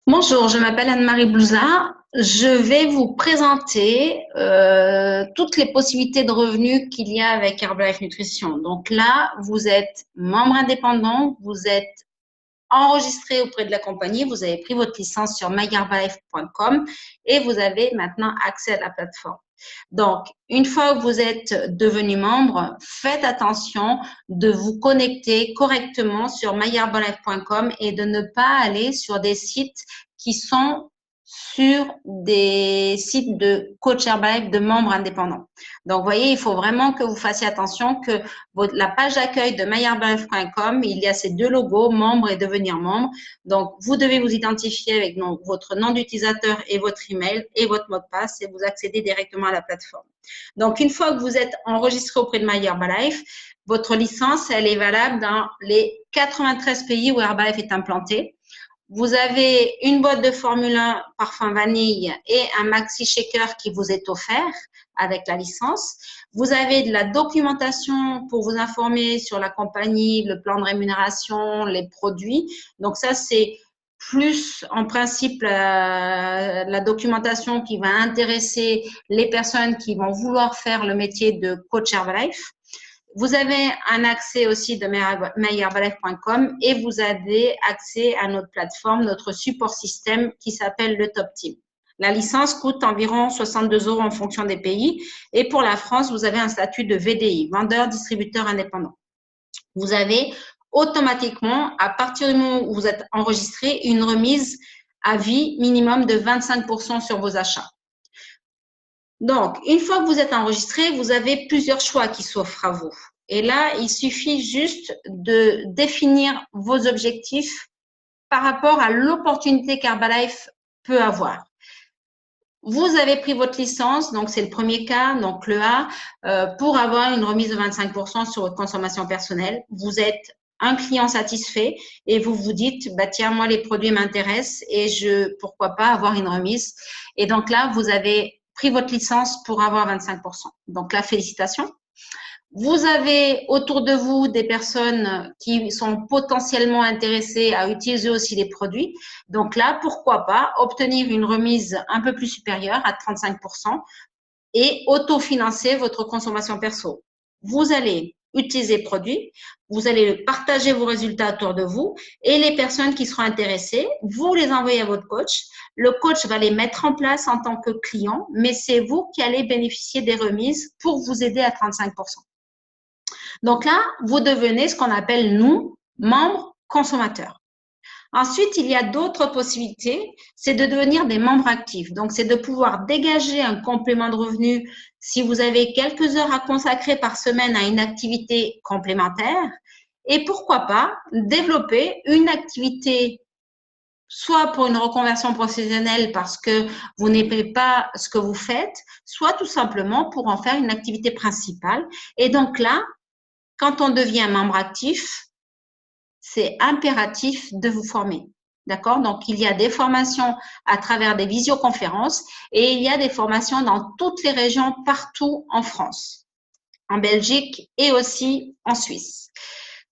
Bonjour, je m'appelle Anne-Marie Blouza. Je vais vous présenter toutes les possibilités de revenus qu'il y a avec Herbalife Nutrition. Donc là, vous êtes membre indépendant, vous êtes enregistré auprès de la compagnie, vous avez pris votre licence sur myherbalife.com et vous avez maintenant accès à la plateforme. Donc, une fois que vous êtes devenu membre, faites attention de vous connecter correctement sur myherbalife.com et de ne pas aller sur des sites qui sont sur des sites de coach Herbalife de membres indépendants. Donc, vous voyez, il faut vraiment que vous fassiez attention que la page d'accueil de myherbalife.com, il y a ces deux logos, membre et devenir membre. Donc, vous devez vous identifier avec votre nom d'utilisateur et votre email et votre mot de passe et vous accédez directement à la plateforme. Donc, une fois que vous êtes enregistré auprès de myherbalife, votre licence, elle est valable dans les 93 pays où Herbalife est implanté. Vous avez une boîte de Formule 1 parfum vanille et un maxi shaker qui vous est offert avec la licence. Vous avez de la documentation pour vous informer sur la compagnie, le plan de rémunération, les produits. Donc ça, c'est plus en principe la documentation qui va intéresser les personnes qui vont vouloir faire le métier de coach Herbalife. Vous avez un accès aussi de myherbalife.com et vous avez accès à notre plateforme, notre support système qui s'appelle le Top Team. La licence coûte environ 62 € en fonction des pays et pour la France, vous avez un statut de VDI, vendeur distributeur indépendant. Vous avez automatiquement, à partir du moment où vous êtes enregistré, une remise à vie minimum de 25% sur vos achats. Donc, une fois que vous êtes enregistré, vous avez plusieurs choix qui s'offrent à vous. Et là, il suffit juste de définir vos objectifs par rapport à l'opportunité qu'Herbalife peut avoir. Vous avez pris votre licence, donc c'est le premier cas, donc le A, pour avoir une remise de 25% sur votre consommation personnelle. Vous êtes un client satisfait et vous vous dites, bah tiens, moi les produits m'intéressent et pourquoi pas avoir une remise. Et donc là, vous avez pris votre licence pour avoir 25%. Donc là, félicitations. Vous avez autour de vous des personnes qui sont potentiellement intéressées à utiliser aussi les produits. Donc là, pourquoi pas obtenir une remise un peu plus supérieure à 35% et autofinancer votre consommation perso. Vous allez utiliser le produit, vous allez partager vos résultats autour de vous et les personnes qui seront intéressées, vous les envoyez à votre coach. Le coach va les mettre en place en tant que client, mais c'est vous qui allez bénéficier des remises pour vous aider à 35%. Donc là, vous devenez ce qu'on appelle, nous, membres consommateurs. Ensuite, il y a d'autres possibilités, c'est de devenir des membres actifs. Donc, c'est de pouvoir dégager un complément de revenu si vous avez quelques heures à consacrer par semaine à une activité complémentaire. Et pourquoi pas développer une activité soit pour une reconversion professionnelle parce que vous n'aimez pas ce que vous faites, soit tout simplement pour en faire une activité principale. Et donc là, quand on devient membre actif, c'est impératif de vous former. D'accord? Donc, il y a des formations à travers des visioconférences et il y a des formations dans toutes les régions partout en France, en Belgique et aussi en Suisse.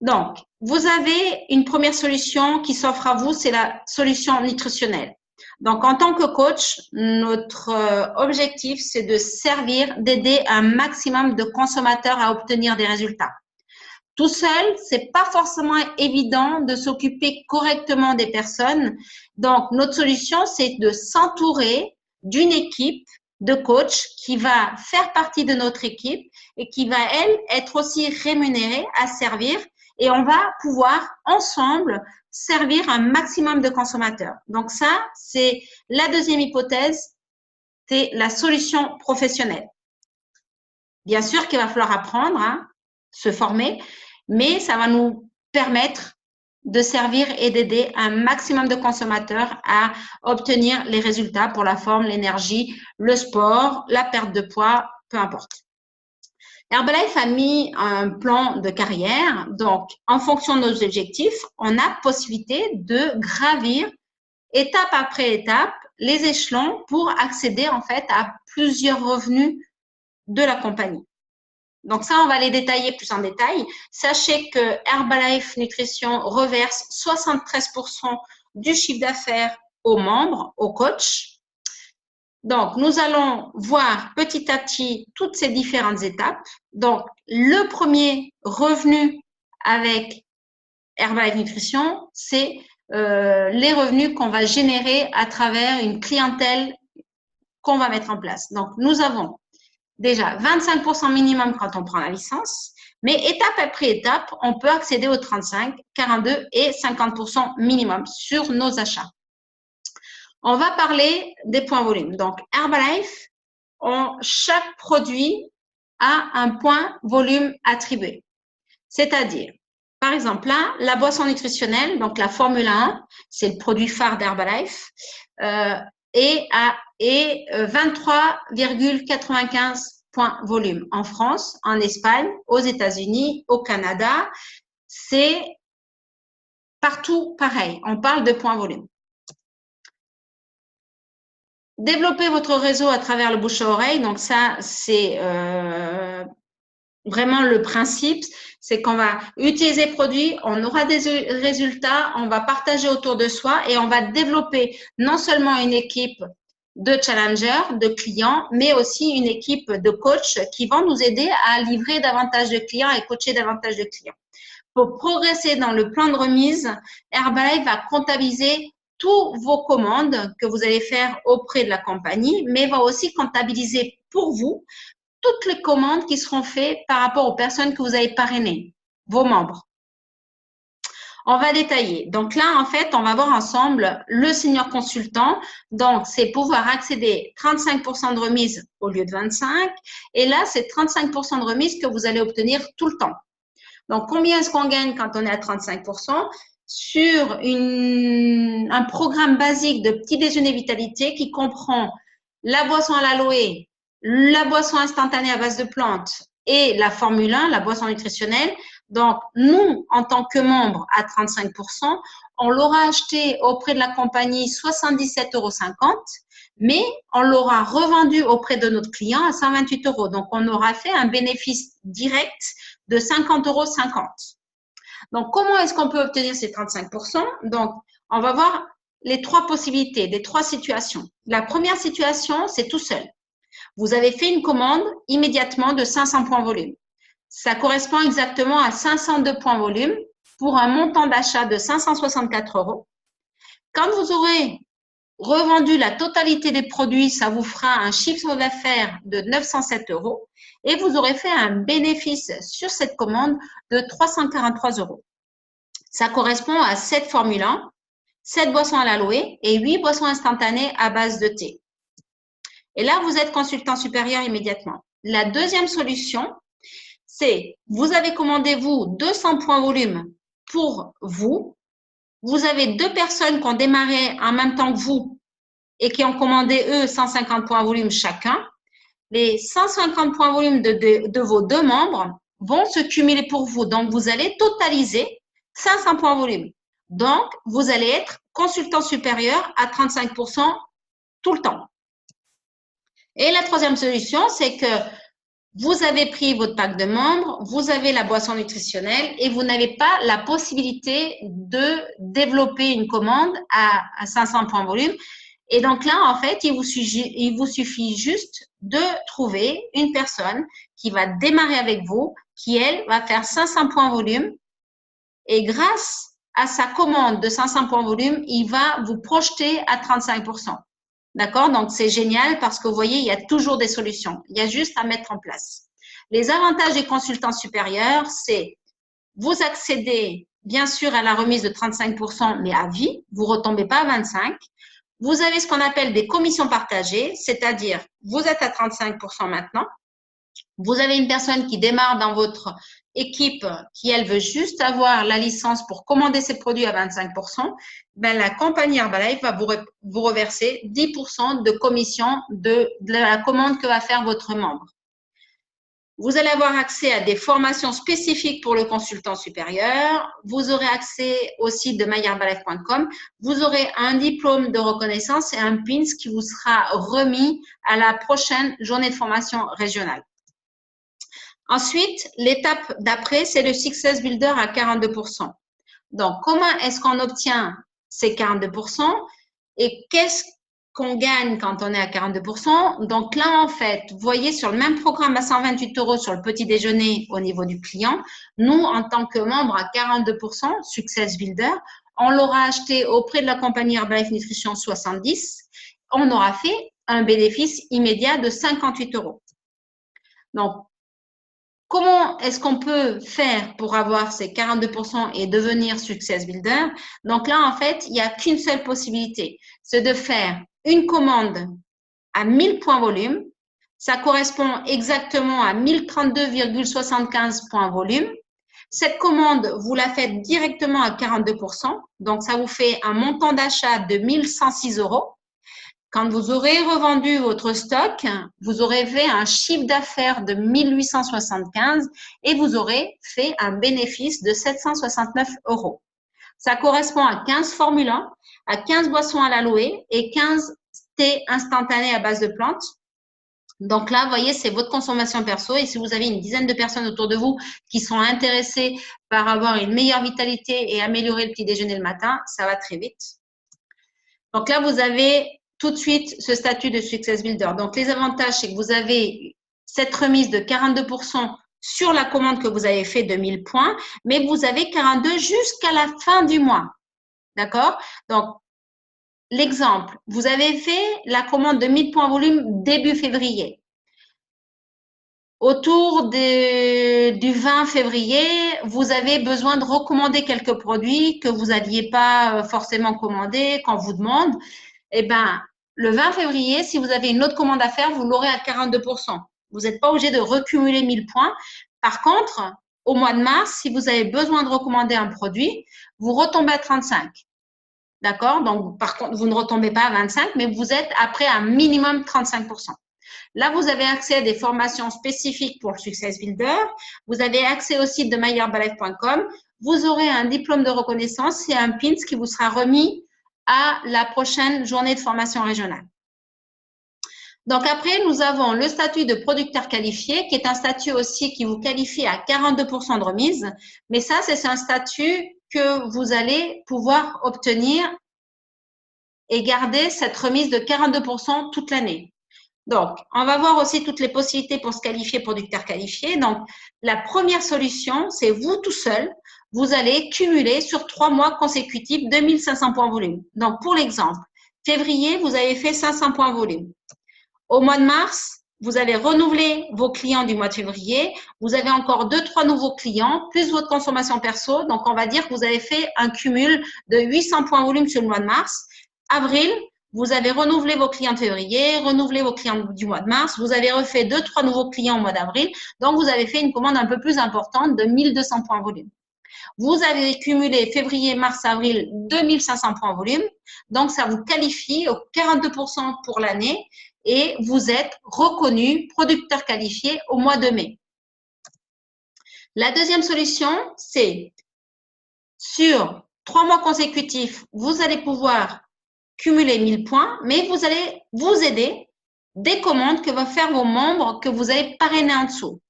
Donc, vous avez une première solution qui s'offre à vous, c'est la solution nutritionnelle. Donc, en tant que coach, notre objectif, c'est de servir, d'aider un maximum de consommateurs à obtenir des résultats. Tout seul, c'est pas forcément évident de s'occuper correctement des personnes. Donc, notre solution, c'est de s'entourer d'une équipe de coachs qui va faire partie de notre équipe et qui va, elle, être aussi rémunérée à servir et on va pouvoir ensemble servir un maximum de consommateurs. Donc ça, c'est la deuxième hypothèse, c'est la solution professionnelle. Bien sûr qu'il va falloir apprendre, se former, mais ça va nous permettre de servir et d'aider un maximum de consommateurs à obtenir les résultats pour la forme, l'énergie, le sport, la perte de poids, peu importe. Herbalife a mis un plan de carrière, donc en fonction de nos objectifs, on a possibilité de gravir étape après étape les échelons pour accéder en fait à plusieurs revenus de la compagnie. Donc ça, on va les détailler plus en détail. Sachez que Herbalife Nutrition reverse 73% du chiffre d'affaires aux membres, aux coachs. Donc, nous allons voir petit à petit toutes ces différentes étapes. Donc, le premier revenu avec Herbalife Nutrition, c'est les revenus qu'on va générer à travers une clientèle qu'on va mettre en place. Donc, nous avons déjà 25% minimum quand on prend la licence, mais étape après étape, on peut accéder aux 35, 42 et 50% minimum sur nos achats. On va parler des points volume. Donc, Herbalife, chaque produit a un point volume attribué. C'est-à-dire, par exemple, là, la boisson nutritionnelle, donc la Formule 1, c'est le produit phare d'Herbalife, et 23,95 points volume en France, en Espagne, aux États-Unis, au Canada. C'est partout pareil. On parle de points volume. Développer votre réseau à travers le bouche à oreille, donc ça, c'est vraiment le principe, c'est qu'on va utiliser le produit, on aura des résultats, on va partager autour de soi et on va développer non seulement une équipe de challengers, de clients, mais aussi une équipe de coachs qui vont nous aider à livrer davantage de clients et coacher davantage de clients. Pour progresser dans le plan de remise, Herbalife va comptabiliser toutes vos commandes que vous allez faire auprès de la compagnie, mais va aussi comptabiliser pour vous toutes les commandes qui seront faites par rapport aux personnes que vous avez parrainées, vos membres. On va détailler. Donc là, en fait, on va voir ensemble le senior consultant. Donc, c'est pouvoir accéder 35% de remise au lieu de 25. Et là, c'est 35% de remise que vous allez obtenir tout le temps. Donc, combien est-ce qu'on gagne quand on est à 35%? Sur un programme basique de petit déjeuner vitalité qui comprend la boisson à l'aloe, la boisson instantanée à base de plantes et la Formule 1, la boisson nutritionnelle. Donc, nous, en tant que membres à 35%, on l'aura acheté auprès de la compagnie 77,50 €, mais on l'aura revendu auprès de notre client à 128 €. Donc, on aura fait un bénéfice direct de 50,50 €. Donc, comment est-ce qu'on peut obtenir ces 35%? Donc, on va voir les trois possibilités, les trois situations. La première situation, c'est tout seul. Vous avez fait une commande immédiatement de 500 points volume. Ça correspond exactement à 502 points volume pour un montant d'achat de 564 €. Quand vous aurez revendu la totalité des produits, ça vous fera un chiffre d'affaires de 907 € et vous aurez fait un bénéfice sur cette commande de 343 €. Ça correspond à 7 Formule 1, 7 boissons à l'aloe et 8 boissons instantanées à base de thé. Et là, vous êtes consultant supérieur immédiatement. La deuxième solution, c'est vous avez commandé, vous, 200 points volume pour vous. Vous avez 2 personnes qui ont démarré en même temps que vous et qui ont commandé, eux, 150 points volume chacun. Les 150 points volume de vos 2 membres vont se cumuler pour vous. Donc, vous allez totaliser 500 points volume. Donc, vous allez être consultant supérieur à 35% tout le temps. Et la troisième solution, c'est que vous avez pris votre pack de membres, vous avez la boisson nutritionnelle et vous n'avez pas la possibilité de développer une commande à 500 points volume. Et donc là, en fait, il vous suffit juste de trouver une personne qui va démarrer avec vous, qui, elle, va faire 500 points volume. Et grâce à sa commande de 500 points volume, il va vous projeter à 35%. D'accord? Donc, c'est génial parce que vous voyez, il y a toujours des solutions. Il y a juste à mettre en place. Les avantages des consultants supérieurs, c'est vous accédez bien sûr à la remise de 35%, mais à vie. Vous ne retombez pas à 25%. Vous avez ce qu'on appelle des commissions partagées, c'est-à-dire vous êtes à 35% maintenant. Vous avez une personne qui démarre dans votre équipe qui, elle, veut juste avoir la licence pour commander ses produits à 25%, ben, la compagnie Herbalife va vous reverser 10% de commission de la commande que va faire votre membre. Vous allez avoir accès à des formations spécifiques pour le consultant supérieur. Vous aurez accès au site de myherbalife.com. Vous aurez un diplôme de reconnaissance et un pins qui vous sera remis à la prochaine journée de formation régionale. Ensuite, l'étape d'après, c'est le Success Builder à 42%. Donc, comment est-ce qu'on obtient ces 42%? Et qu'est-ce qu'on gagne quand on est à 42%? Donc là, en fait, vous voyez sur le même programme à 128 € sur le petit déjeuner au niveau du client, nous, en tant que membre à 42%, Success Builder, on l'aura acheté auprès de la compagnie Herbalife Nutrition 70, on aura fait un bénéfice immédiat de 58 €. Donc, comment est-ce qu'on peut faire pour avoir ces 42% et devenir Success Builder? Donc là, en fait, il n'y a qu'une seule possibilité, c'est de faire une commande à 1000 points volume. Ça correspond exactement à 1032,75 points volume. Cette commande, vous la faites directement à 42%. Donc, ça vous fait un montant d'achat de 1106 €. Quand vous aurez revendu votre stock, vous aurez fait un chiffre d'affaires de 1875 et vous aurez fait un bénéfice de 769 €. Ça correspond à 15 Formule 1, à 15 boissons à l'aloe et 15 thés instantanés à base de plantes. Donc là, vous voyez, c'est votre consommation perso. Et si vous avez une dizaine de personnes autour de vous qui sont intéressées par avoir une meilleure vitalité et améliorer le petit déjeuner le matin, ça va très vite. Donc là, vous avez tout de suite ce statut de Success Builder. Donc, les avantages, c'est que vous avez cette remise de 42% sur la commande que vous avez fait de 1000 points, mais vous avez 42 jusqu'à la fin du mois. D'accord? Donc, l'exemple, vous avez fait la commande de 1000 points volume début février. Autour du 20 février, vous avez besoin de recommander quelques produits que vous n'alliez pas forcément commander quand on vous demande. Eh bien, le 20 février, si vous avez une autre commande à faire, vous l'aurez à 42%. Vous n'êtes pas obligé de recumuler 1000 points. Par contre, au mois de mars, si vous avez besoin de recommander un produit, vous retombez à 35. D'accord? Donc, par contre, vous ne retombez pas à 25, mais vous êtes après à minimum 35%. Là, vous avez accès à des formations spécifiques pour le Success Builder. Vous avez accès au site de myherbalife.com. Vous aurez un diplôme de reconnaissance et un pins qui vous sera remis à la prochaine journée de formation régionale. Donc après, nous avons le statut de producteur qualifié, qui est un statut aussi qui vous qualifie à 42% de remise. Mais ça, c'est un statut que vous allez pouvoir obtenir et garder cette remise de 42% toute l'année. Donc, on va voir aussi toutes les possibilités pour se qualifier producteur qualifié. Donc, la première solution, c'est vous tout seul. Vous allez cumuler sur 3 mois consécutifs 2500 points volume. Donc, pour l'exemple, février, vous avez fait 500 points volume. Au mois de mars, vous allez renouveler vos clients du mois de février. Vous avez encore 2-3 nouveaux clients, plus votre consommation perso. Donc, on va dire que vous avez fait un cumul de 800 points volume sur le mois de mars. Avril, vous avez renouvelé vos clients de février, renouvelé vos clients du mois de mars, vous avez refait 2-3 nouveaux clients au mois d'avril, donc vous avez fait une commande un peu plus importante de 1200 points volume. Vous avez cumulé février, mars, avril 2500 points volume, donc ça vous qualifie au 42% pour l'année et vous êtes reconnu producteur qualifié au mois de mai. La deuxième solution, c'est sur 3 mois consécutifs, vous allez pouvoir cumuler 1000 points, mais vous allez vous aider des commandes que vont faire vos membres que vous avez parrainés en dessous.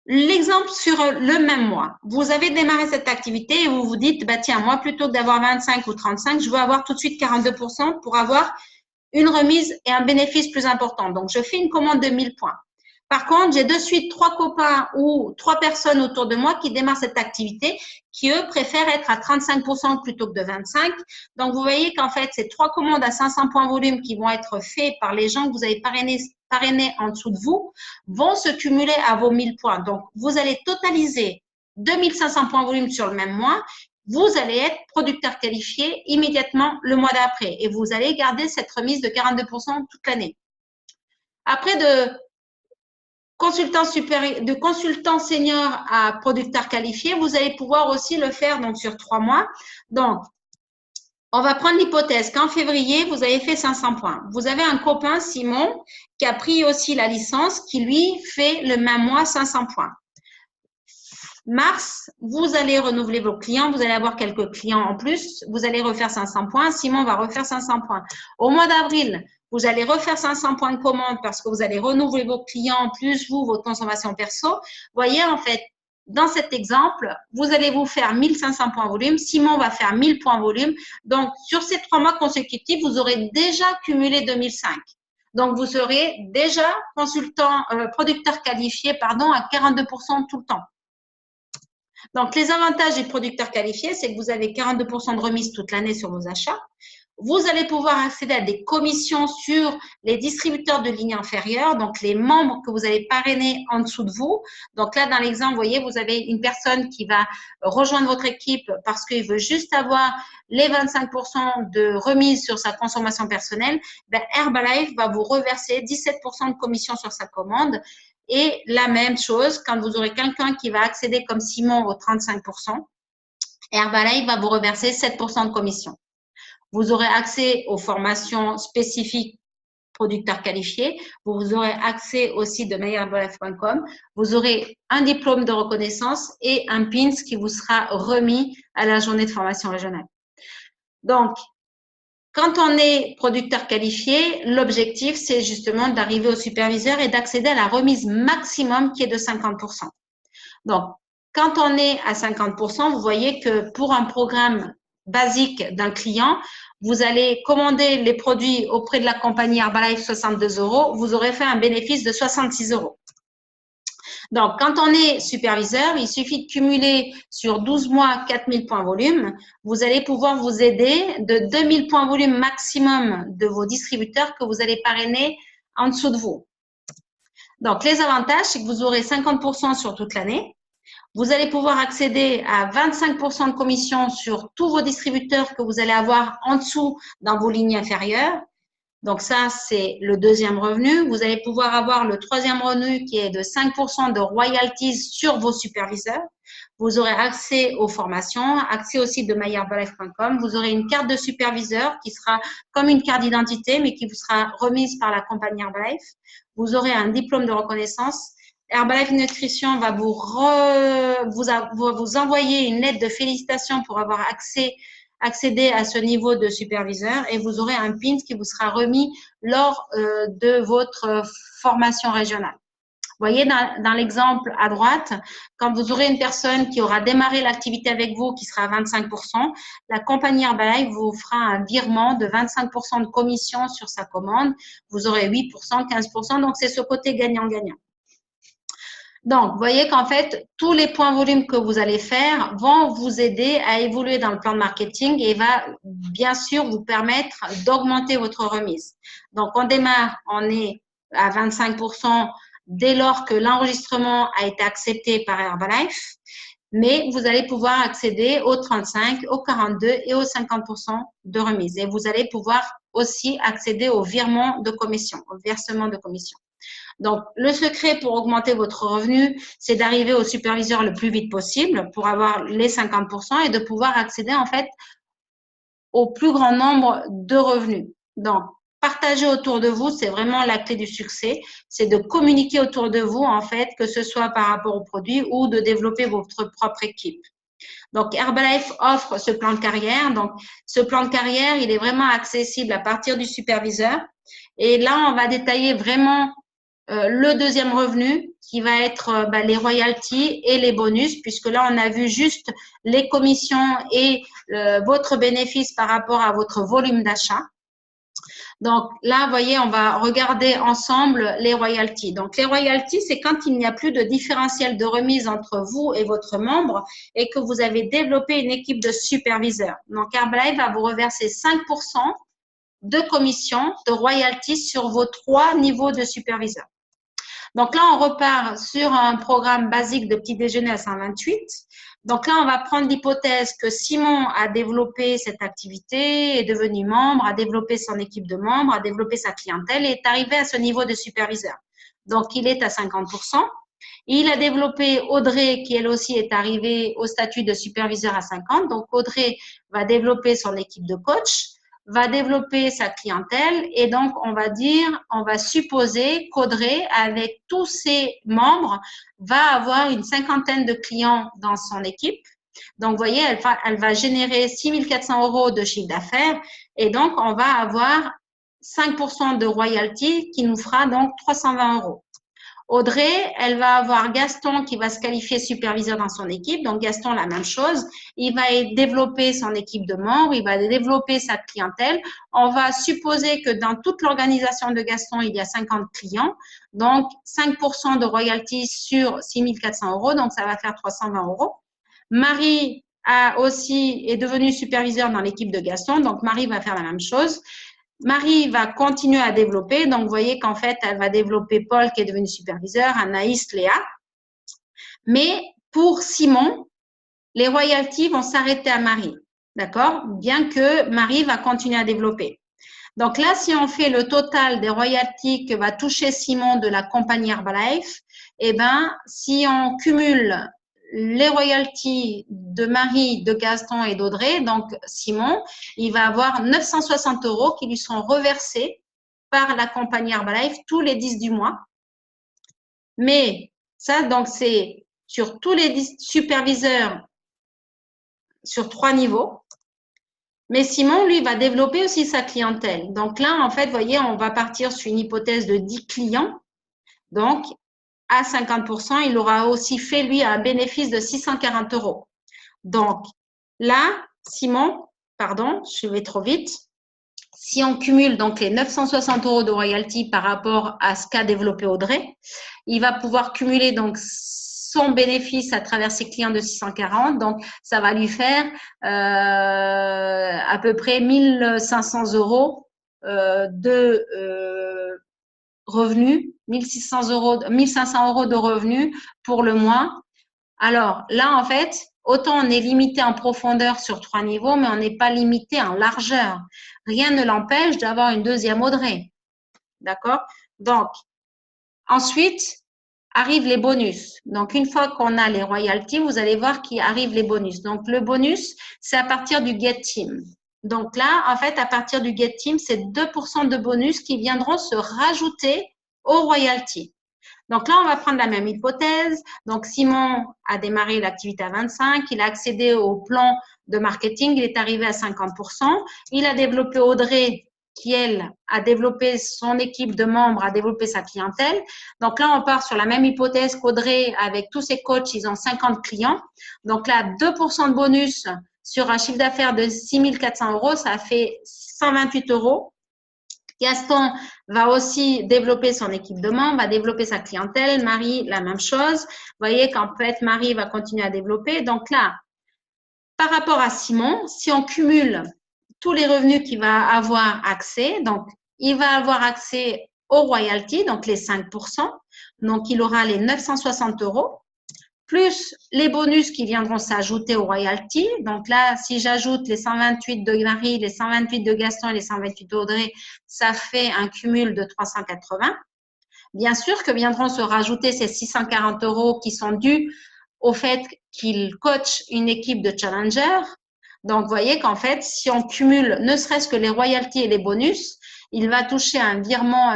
L'exemple sur le même mois, vous avez démarré cette activité et vous vous dites, bah tiens, moi plutôt que d'avoir 25 ou 35, je veux avoir tout de suite 42% pour avoir une remise et un bénéfice plus important. Donc, je fais une commande de 1000 points. Par contre, j'ai de suite 3 copains ou 3 personnes autour de moi qui démarrent cette activité, qui eux préfèrent être à 35% plutôt que de 25%. Donc, vous voyez qu'en fait, ces 3 commandes à 500 points volume qui vont être faites par les gens que vous avez parrainés en dessous de vous vont se cumuler à vos 1000 points. Donc, vous allez totaliser 2500 points volume sur le même mois. Vous allez être producteur qualifié immédiatement le mois d'après et vous allez garder cette remise de 42% toute l'année. Après, de consultant senior à producteur qualifié, vous allez pouvoir aussi le faire donc sur 3 mois. Donc, on va prendre l'hypothèse qu'en février, vous avez fait 500 points. Vous avez un copain, Simon, qui a pris aussi la licence, qui lui fait le même mois 500 points. Mars, vous allez renouveler vos clients, vous allez avoir quelques clients en plus, vous allez refaire 500 points, Simon va refaire 500 points. Au mois d'avril, vous allez refaire 500 points de commande parce que vous allez renouveler vos clients, plus vous, votre consommation perso. Vous voyez, en fait, dans cet exemple, vous allez vous faire 1500 points volume, Simon va faire 1000 points volume. Donc, sur ces 3 mois consécutifs, vous aurez déjà cumulé 2005. Donc, vous serez déjà producteur qualifié, à 42% tout le temps. Donc, les avantages des producteurs qualifiés, c'est que vous avez 42% de remise toute l'année sur vos achats. Vous allez pouvoir accéder à des commissions sur les distributeurs de ligne inférieure, donc les membres que vous allez parrainer en dessous de vous. Donc là, dans l'exemple, vous voyez, vous avez une personne qui va rejoindre votre équipe parce qu'il veut juste avoir les 25% de remise sur sa consommation personnelle. Herbalife va vous reverser 17% de commission sur sa commande. Et la même chose, quand vous aurez quelqu'un qui va accéder comme Simon aux 35%, Herbalife va vous reverser 7% de commission. Vous aurez accès aux formations spécifiques producteurs qualifiés. Vous aurez accès aussi de meilleurherbalife.com. Vous aurez un diplôme de reconnaissance et un pins qui vous sera remis à la journée de formation régionale. Donc, quand on est producteur qualifié, l'objectif, c'est justement d'arriver au superviseur et d'accéder à la remise maximum qui est de 50%. Donc, quand on est à 50%, vous voyez que pour un programme basique d'un client, vous allez commander les produits auprès de la compagnie Herbalife 62 €, vous aurez fait un bénéfice de 66 €. Donc, quand on est superviseur, il suffit de cumuler sur 12 mois 4000 points volume. Vous allez pouvoir vous aider de 2000 points volume maximum de vos distributeurs que vous allez parrainer en dessous de vous. Donc, les avantages, c'est que vous aurez 50% sur toute l'année. Vous allez pouvoir accéder à 25% de commission sur tous vos distributeurs que vous allez avoir en dessous dans vos lignes inférieures. Donc ça, c'est le deuxième revenu. Vous allez pouvoir avoir le troisième revenu qui est de 5% de royalties sur vos superviseurs. Vous aurez accès aux formations, accès au site de myherbalife.com. Vous aurez une carte de superviseur qui sera comme une carte d'identité, mais qui vous sera remise par la compagnie Herbalife. Vous aurez un diplôme de reconnaissance. Herbalife Nutrition va vous envoyer une lettre de félicitations pour avoir accéder à ce niveau de superviseur et vous aurez un PIN qui vous sera remis lors de votre formation régionale. Vous voyez dans l'exemple à droite, quand vous aurez une personne qui aura démarré l'activité avec vous qui sera à 25%, la compagnie Herbalife vous fera un virement de 25% de commission sur sa commande. Vous aurez 8%, 15%, donc c'est ce côté gagnant-gagnant. Donc, vous voyez qu'en fait, tous les points volume que vous allez faire vont vous aider à évoluer dans le plan de marketing et va bien sûr vous permettre d'augmenter votre remise. Donc, on démarre, on est à 25% dès lors que l'enregistrement a été accepté par Herbalife, mais vous allez pouvoir accéder aux 35, aux 42 et aux 50% de remise. Et vous allez pouvoir aussi accéder au virement de commission, au versement de commission. Donc, le secret pour augmenter votre revenu, c'est d'arriver au superviseur le plus vite possible pour avoir les 50% et de pouvoir accéder en fait au plus grand nombre de revenus. Donc, partager autour de vous, c'est vraiment la clé du succès. C'est de communiquer autour de vous en fait, que ce soit par rapport aux produits ou de développer votre propre équipe. Donc, Herbalife offre ce plan de carrière. Donc, ce plan de carrière, il est vraiment accessible à partir du superviseur. Et là, on va détailler vraiment le deuxième revenu qui va être les royalties et les bonus, puisque là, on a vu juste les commissions et votre bénéfice par rapport à votre volume d'achat. Donc là, vous voyez, on va regarder ensemble les royalties. Donc, les royalties, c'est quand il n'y a plus de différentiel de remise entre vous et votre membre et que vous avez développé une équipe de superviseurs. Donc, Herbalife va vous reverser 5% de commission de royalties sur vos 3 niveaux de superviseurs. Donc là, on repart sur un programme basique de petit déjeuner à 128. Donc là, on va prendre l'hypothèse que Simon a développé cette activité, est devenu membre, a développé son équipe de membres, a développé sa clientèle et est arrivé à ce niveau de superviseur. Donc, il est à 50%. Il a développé Audrey, qui elle aussi est arrivée au statut de superviseur à 50%. Donc, Audrey va développer son équipe de coach, va développer sa clientèle et donc on va supposer qu'Audrey, avec tous ses membres, va avoir une 50aine de clients dans son équipe. Donc, vous voyez, elle va générer 6 400 € de chiffre d'affaires et donc on va avoir 5% de royalty qui nous fera donc 320 €. Audrey, elle va avoir Gaston qui va se qualifier superviseur dans son équipe. Donc, Gaston, la même chose. Il va développer son équipe de membres, il va développer sa clientèle. On va supposer que dans toute l'organisation de Gaston, il y a 50 clients. Donc, 5% de royalties sur 6 400 €. Donc, ça va faire 320 €. Marie est devenue superviseur dans l'équipe de Gaston. Donc, Marie va faire la même chose. Marie va continuer à développer. Donc, vous voyez qu'en fait, elle va développer Paul qui est devenu superviseur, Anaïs, Léa. Mais pour Simon, les royalties vont s'arrêter à Marie. D'accord? Bien que Marie va continuer à développer. Donc là, si on fait le total des royalties que va toucher Simon de la compagnie Herbalife, eh ben, si on cumule les royalties de Marie, de Gaston et d'Audrey, donc Simon, il va avoir 960 € qui lui seront reversés par la compagnie Herbalife tous les 10 du mois. Mais ça, donc, c'est sur tous les 10 superviseurs sur 3 niveaux. Mais Simon, lui, va développer aussi sa clientèle. Donc là, en fait, vous voyez, on va partir sur une hypothèse de 10 clients. Donc, à 50%, il aura aussi fait, lui, un bénéfice de 640 €. Donc, là, Simon, pardon, je vais trop vite. Si on cumule donc les 960 € de royalty par rapport à ce qu'a développé Audrey, il va pouvoir cumuler donc son bénéfice à travers ses clients de 640. Donc, ça va lui faire à peu près 1500 € de revenus, 1500 € de revenus pour le mois. Alors là, en fait, autant on est limité en profondeur sur 3 niveaux, mais on n'est pas limité en largeur. Rien ne l'empêche d'avoir une deuxième Audrey. D'accord? Donc, ensuite, arrivent les bonus. Donc, une fois qu'on a les royalties, vous allez voir qu'il arrive les bonus. Donc, le bonus, c'est à partir du Get Team. Donc là, en fait, à partir du Get Team, c'est 2% de bonus qui viendront se rajouter aux royalties. Donc là, on va prendre la même hypothèse. Donc, Simon a démarré l'activité à 25, il a accédé au plan de marketing, il est arrivé à 50%. Il a développé Audrey, qui, elle, a développé son équipe de membres, a développé sa clientèle. Donc là, on part sur la même hypothèse qu'Audrey, avec tous ses coachs, ils ont 50 clients. Donc là, 2% de bonus sur un chiffre d'affaires de 6 400 €, ça fait 128 €. Gaston va aussi développer son équipe de membres, va développer sa clientèle. Marie, la même chose. Vous voyez qu'en fait, Marie va continuer à développer. Donc là, par rapport à Simon, si on cumule tous les revenus qu'il va avoir accès, donc il va avoir accès aux royalties, donc les 5%. Donc, il aura les 960 €, plus les bonus qui viendront s'ajouter aux royalties. Donc là, si j'ajoute les 128 de Marie, les 128 de Gaston et les 128 d'Audrey, ça fait un cumul de 380. Bien sûr que viendront se rajouter ces 640 € qui sont dus au fait qu'il coach une équipe de challengers. Donc, vous voyez qu'en fait, si on cumule ne serait-ce que les royalties et les bonus, il va toucher un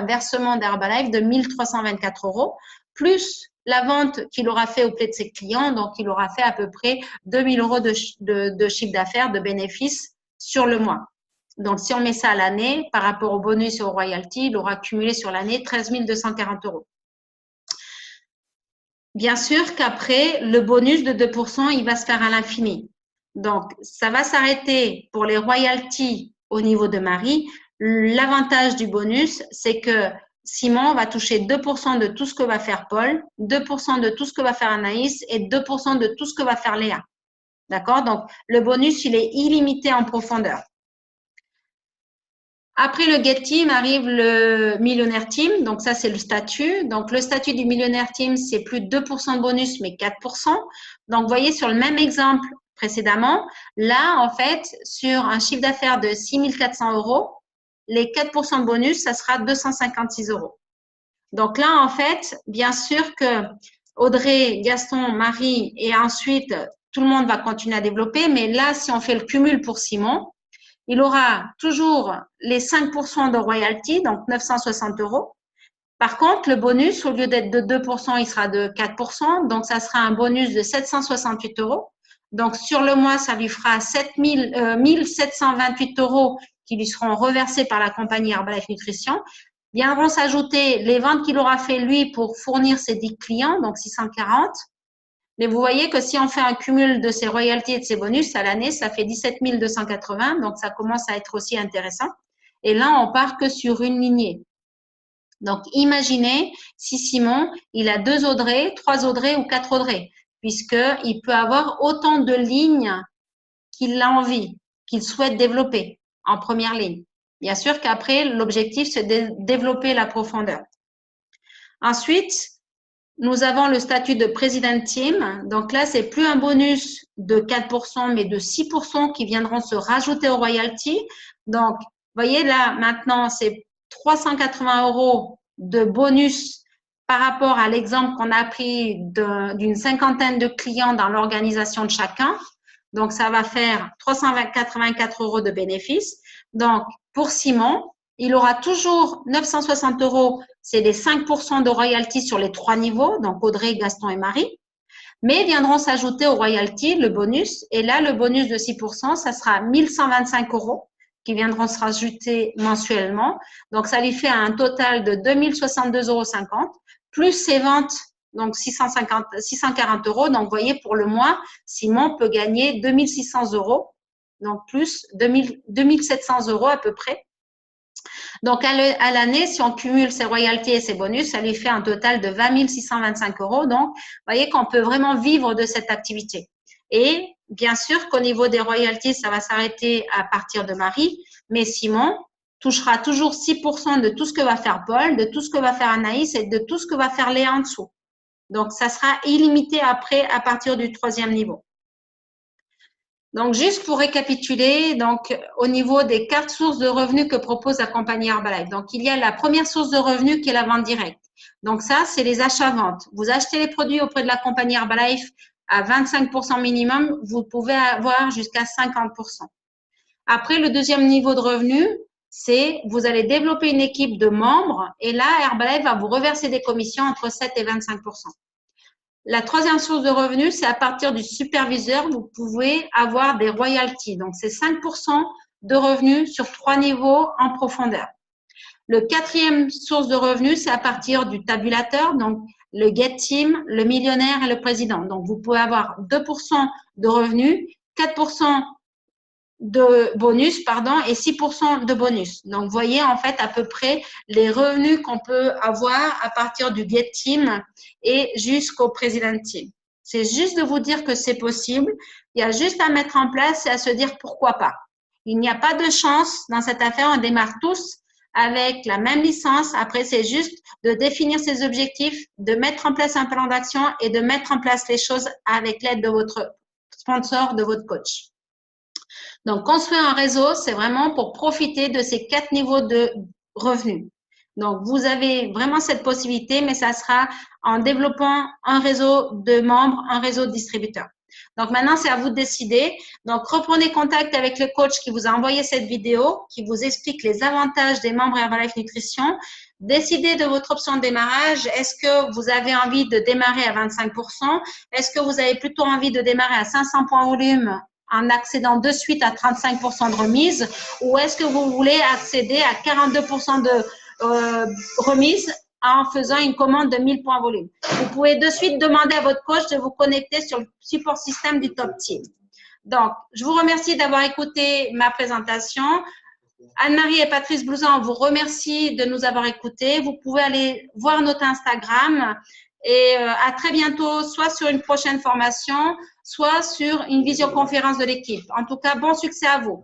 versement d'Herbalife de 1324 €, plus la vente qu'il aura fait auprès de ses clients. Donc, il aura fait à peu près 2000 € de chiffre d'affaires, de bénéfices sur le mois. Donc, si on met ça à l'année, par rapport aux bonus et aux royalties, il aura cumulé sur l'année 13 240 €. Bien sûr qu'après, le bonus de 2%, il va se faire à l'infini. Donc, ça va s'arrêter pour les royalties au niveau de Marie. L'avantage du bonus, c'est que Simon va toucher 2% de tout ce que va faire Paul, 2% de tout ce que va faire Anaïs et 2% de tout ce que va faire Léa. D'accord? Donc, le bonus, il est illimité en profondeur. Après le Get Team arrive le Millionnaire Team. Donc, ça, c'est le statut. Donc, le statut du Millionnaire Team, c'est plus de 2% de bonus, mais 4%. Donc, vous voyez sur le même exemple précédemment, là, en fait, sur un chiffre d'affaires de 6 400 €, les 4% de bonus, ça sera 256 €. Donc là, en fait, bien sûr que Audrey, Gaston, Marie et ensuite, tout le monde va continuer à développer. Mais là, si on fait le cumul pour Simon, il aura toujours les 5% de royalty, donc 960 €. Par contre, le bonus, au lieu d'être de 2%, il sera de 4%. Donc, ça sera un bonus de 768 €. Donc, sur le mois, ça lui fera 1728 € qui lui seront reversés par la compagnie Herbalife Nutrition. Viendront s'ajouter les ventes qu'il aura fait lui pour fournir ses 10 clients, donc 640. Mais vous voyez que si on fait un cumul de ses royalties et de ses bonus à l'année, ça fait 17 280, donc ça commence à être aussi intéressant. Et là, on part que sur une lignée. Donc, imaginez si Simon, il a 2 Audrey, 3 Audrey ou 4 Audrey, puisqu'il peut avoir autant de lignes qu'il a envie, qu'il souhaite développer en première ligne. Bien sûr qu'après, l'objectif, c'est de développer la profondeur. Ensuite, nous avons le statut de President Team. Donc là, c'est plus un bonus de 4%, mais de 6% qui viendront se rajouter aux royalties. Donc, vous voyez là, maintenant, c'est 380 € de bonus par rapport à l'exemple qu'on a pris d'une cinquantaine de clients dans l'organisation de chacun. Donc, ça va faire 384 € de bénéfices. Donc, pour Simon, il aura toujours 960 €, c'est les 5% de royalties sur les 3 niveaux, donc Audrey, Gaston et Marie. Mais viendront s'ajouter aux royalties le bonus. Et là, le bonus de 6%, ça sera 1125 € qui viendront se rajouter mensuellement. Donc, ça lui fait un total de 2062,50 € plus ses ventes, donc 640 €. Donc, vous voyez, pour le mois, Simon peut gagner 2600 €, donc plus 2700 € à peu près. Donc, à l'année, si on cumule ses royalties et ses bonus, ça lui fait un total de 20 625 €. Donc, vous voyez qu'on peut vraiment vivre de cette activité. Et bien sûr qu'au niveau des royalties, ça va s'arrêter à partir de Marie, mais Simon touchera toujours 6% de tout ce que va faire Paul, de tout ce que va faire Anaïs et de tout ce que va faire Léa en dessous. Donc, ça sera illimité après à partir du 3e niveau. Donc, juste pour récapituler, donc au niveau des 4 sources de revenus que propose la compagnie Herbalife. Donc, il y a la première source de revenus qui est la vente directe. Donc, ça, c'est les achats-ventes. Vous achetez les produits auprès de la compagnie Herbalife à 25% minimum, vous pouvez avoir jusqu'à 50%. Après, le deuxième niveau de revenu, c'est vous allez développer une équipe de membres et là, Herbalife va vous reverser des commissions entre 7 et 25%. La troisième source de revenus, c'est à partir du superviseur, vous pouvez avoir des royalties. Donc, c'est 5% de revenus sur 3 niveaux en profondeur. Le quatrième source de revenus, c'est à partir du tabulateur, donc le Get Team, le millionnaire et le président. Donc, vous pouvez avoir 2% de revenus, 4% de bonus, et 6% de bonus. Donc, vous voyez en fait à peu près les revenus qu'on peut avoir à partir du Get Team et jusqu'au President Team. C'est juste de vous dire que c'est possible. Il y a juste à mettre en place et à se dire pourquoi pas. Il n'y a pas de chance dans cette affaire. On démarre tous avec la même licence. Après, c'est juste de définir ses objectifs, de mettre en place un plan d'action et de mettre en place les choses avec l'aide de votre sponsor, de votre coach. Donc, construire un réseau, c'est vraiment pour profiter de ces 4 niveaux de revenus. Donc, vous avez vraiment cette possibilité, mais ça sera en développant un réseau de membres, un réseau de distributeurs. Donc, maintenant, c'est à vous de décider. Donc, reprenez contact avec le coach qui vous a envoyé cette vidéo, qui vous explique les avantages des membres Herbalife Nutrition. Décidez de votre option de démarrage. Est-ce que vous avez envie de démarrer à 25%? Est-ce que vous avez plutôt envie de démarrer à 500 points volume en accédant de suite à 35% de remise, ou est-ce que vous voulez accéder à 42% de remise en faisant une commande de 1000 points volume? Vous pouvez de suite demander à votre coach de vous connecter sur le support système du Top Team. Donc, je vous remercie d'avoir écouté ma présentation. Anne-Marie et Patrice Blouson, on vous remercie de nous avoir écoutés. Vous pouvez aller voir notre Instagram et à très bientôt, soit sur une prochaine formation, soit sur une visioconférence de l'équipe. En tout cas, bon succès à vous.